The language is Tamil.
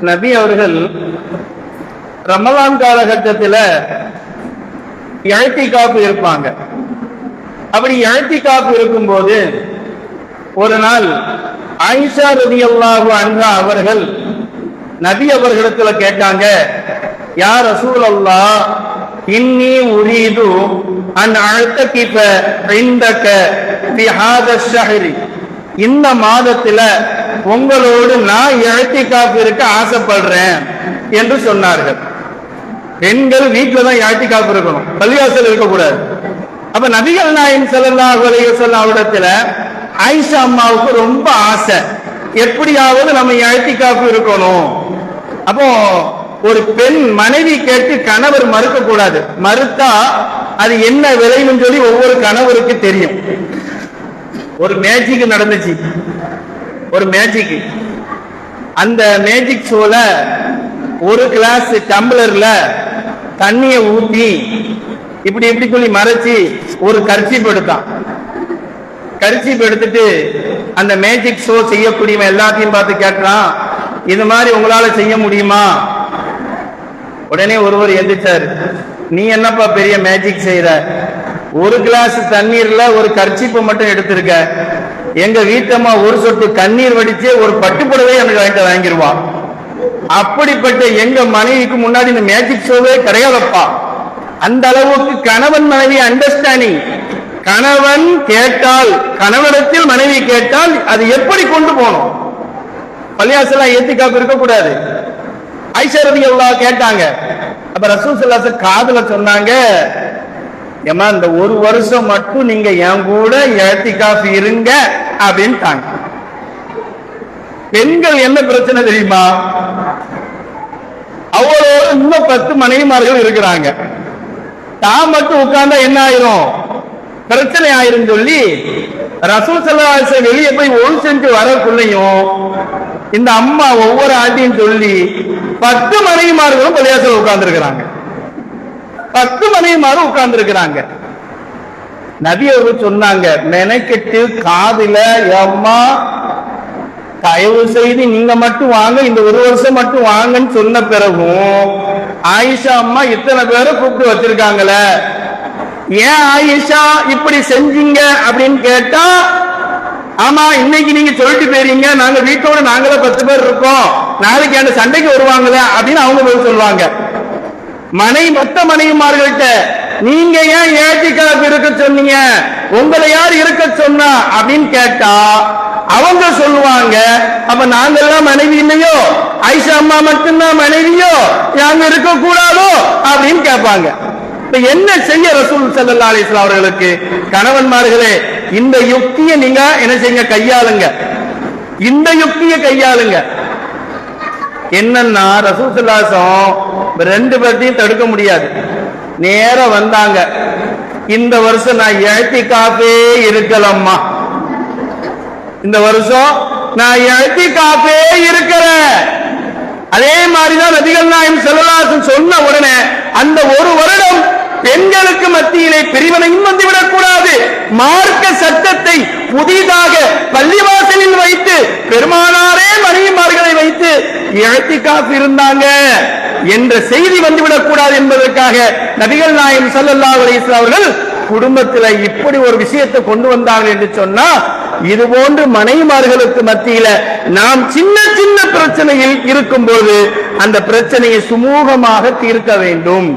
நபி அவர்கள் ரமலான் காலகட்டத்தில் இஅ்திகாஃப் இருப்பாங்க. அப்படி இஅ்திகாஃப் இருக்கும்போது ஒரு நாள் ஆயிஷா ரலியல்லாஹு அன்ஹா அவர்கள் நபி அவர்களிடத்துல கேட்டாங்க, யா ரசூலல்லாஹ், இன்னி உரீது அன் அஅ்தகிஃப இன்தக ஃபி ஹாதா ஷஹ்ரி, இந்த மாதத்துல உங்களோடு நான் இஅ்திகாஃப் இருக்க ஆசைப்படுறேன் என்று சொன்னார்கள். பெண்கள் வீட்டுல தான் இஅ்திகாஃப் இருக்கணும், பள்ளிவாசல் இருக்கக்கூடாது. அப்ப நபிகள் நாயகம் ஸல்லல்லாஹு அலைஹி வஸல்லம் அவரிடத்துல ஆயிஷா அம்மாவுக்கு ரொம்ப ஆசை, எப்படியாவது நம்ம இஅ்திகாஃப் இருக்கணும். அப்போ ஒரு பெண் மனைவி கேட்டு கணவர் மறுக்க கூடாது, மறுத்தா அது என்ன விளைவுன்னு சொல்லி ஒவ்வொரு கணவருக்கு தெரியும். ஒரு மேஜிக் நடந்துச்சு, ஒரு மேஜிக். அந்த மேஜிக் ஷோல ஒரு கிளாஸ் டம்ளர்ல தண்ணிய ஊத்தி இப்படி இப்படி சொல்லி மறைச்சு ஒரு கர்ச்சீப் எடுத்தான். கர்ச்சீப் எடுத்துட்டு அந்த மேஜிக் ஷோ செய்யக்கூடியவன் எல்லாத்தையும் பார்த்து கேட்கிறான், இது மாதிரி உங்களால செய்ய முடியுமா? உடனே ஒருவர் எந்திரிச்சாரு, நீ என்னப்பா பெரிய மேஜிக் செய்யற, ஒரு கிளாஸ் தண்ணீர்ல ஒரு கர்ச்சீப்பை மட்டும் எடுத்திருக்க, எங்க வீட்டம்மா ஒரு சொட்டு கண்ணீர் வடிச்சு ஒரு பட்டுப்புடவை எனக்கு வாங்கிடுவான். அப்படிப்பட்ட எங்க மனைவிக்கு முன்னாடி இந்த மேஜிக் ஷோவே கிடையாதப்பா. அந்த அளவுக்கு கணவன் மனைவி அண்டர்ஸ்டாண்டிங். கணவன் கேட்டால், கணவனிடத்தில் மனைவி கேட்டால் அது எப்படி கொண்டு போகணும். பள்ளிவாசலாம் இஅ்திகாஃப் இருக்கக்கூடாது. ஆயிஷா ரலியல்லாஹு கேட்டாங்க. அப்ப ரசூல் ஸல்லல்லாஹு அலைஹி வஸல்லம் காதுல சொன்னாங்க, ஏமா இந்த ஒரு வருஷம் மட்டும் நீங்க என் கூட இஅ்திகாஃப் இருங்க அப்படின்ட்டாங்க. பெண்கள் என்ன பிரச்சனை தெரியுமா, அவளோட இன்னும் 10 மனைவிமார்கள் இருக்கிறாங்க, தான் மட்டும் உட்கார்ந்தா என்ன ஆயிரும், பிரச்சனை ஆயிரும் சொல்லி ரசூல் ஸல்லல்லாஹு அலைஹி வஸல்லம் வெளியே போய் ஒழு செஞ்சு வரக்குள்ளையும் இந்த அம்மா ஒவ்வொரு ஆண்டியும் சொல்லி 10 மனைவிமார்களும் பள்ளிவாசல் உட்கார்ந்து இருக்கிறாங்க. 10 மனைவிமாரும் உட்கார்ந்து இருக்கிறாங்க. நபி அவர்கள் சொன்னாங்க, மெனக்கெட்டு காதுல, அம்மா தயவு செய்து நீங்க மட்டும் வாங்க, இந்த ஒரு வருஷம் மட்டும் வாங்கன்னு சொன்ன பிறகும் ஆயிஷா அம்மா இத்தனை பேரை கூப்பிட்டு வச்சிருக்காங்களே, ஏன் ஆயிஷா இப்படி செஞ்சீங்க அப்படின்னு கேட்டா, ஆமா இன்னைக்கு நீங்க சொல்லிட்டு போறீங்க, நாங்க வீட்டோட நாங்களே 10 பேர் இருக்கோம், நாளைக்கு அந்த சண்டைக்கு வருவாங்களே அப்படின்னு அவங்க பதில் சொல்லுவாங்க. மற்ற மனைவிமார்கள்ட்ட நீங்க ஏன் இஅ்திகாஃப் இருக்க சொன்னீங்க, உங்களை யார் இருக்க சொன்னா அப்படின்னு கேட்டா அவங்க சொல்லுவாங்க, அப்ப நாங்கெல்லாம் மனைவி இல்லையோ, ஆயிஷா அம்மா மட்டும்தான் மனைவியோ, நாங்க இருக்க கூடாதோ அப்படின்னு கேட்பாங்க. இப்ப என்ன செய்ய ரசூல் ஸல்லல்லாஹு அலைஹி வஸல்லம் அவர்களுக்கு, கணவன்மார்களே இந்த யுக்தியை நீங்க என்ன செய்யுங்க, கையாளுங்க, இந்த யுக்தியை கையாளுங்க. என்னன்னா ரசூல் ஸல்லல்லாஹு அலைஹி வஸல்லம் 2 பேர்த்தையும் தடுக்க முடியாது. நேரா வந்தாங்க, இந்த வருஷம் நான் இஅ்திகாஃபே இருக்கலம்மா, இந்த வருஷம் நான் இஅ்திகாஃபே இருக்கிறேன். அதே மாதிரிதான் நபிகள் நாயகம் ஸல்லல்லாஹு அலைஹி வஸல்லம் சொன்ன உடனே அந்த ஒரு வருடம் பெண்களுக்கு மத்தியிலே பிரிவினையும் வந்துவிடக் கூடாது, மார்க்க சட்டத்தை புதிதாக பள்ளிவாசலில் வைத்து பெருமானாரே மனைவிமார்களை வைத்து இஅ்திகாஃப் இருந்தாங்க என்ற செய்தி வந்துவிடக் கூடாது என்பதற்காக நபிகள் நாயகம் ஸல்லல்லாஹு அலைஹி வஸல்லம் அவர்கள் குடும்பத்தில் இப்படி ஒரு விஷயத்தை கொண்டு வந்தார்கள் என்று சொன்னா, இது போன்று மனைவிமார்களுக்கு மத்தியில நாம் சின்ன சின்ன பிரச்சனையில் இருக்கும்போது அந்த பிரச்சனையை சுமூகமாக தீர்க்க வேண்டும்.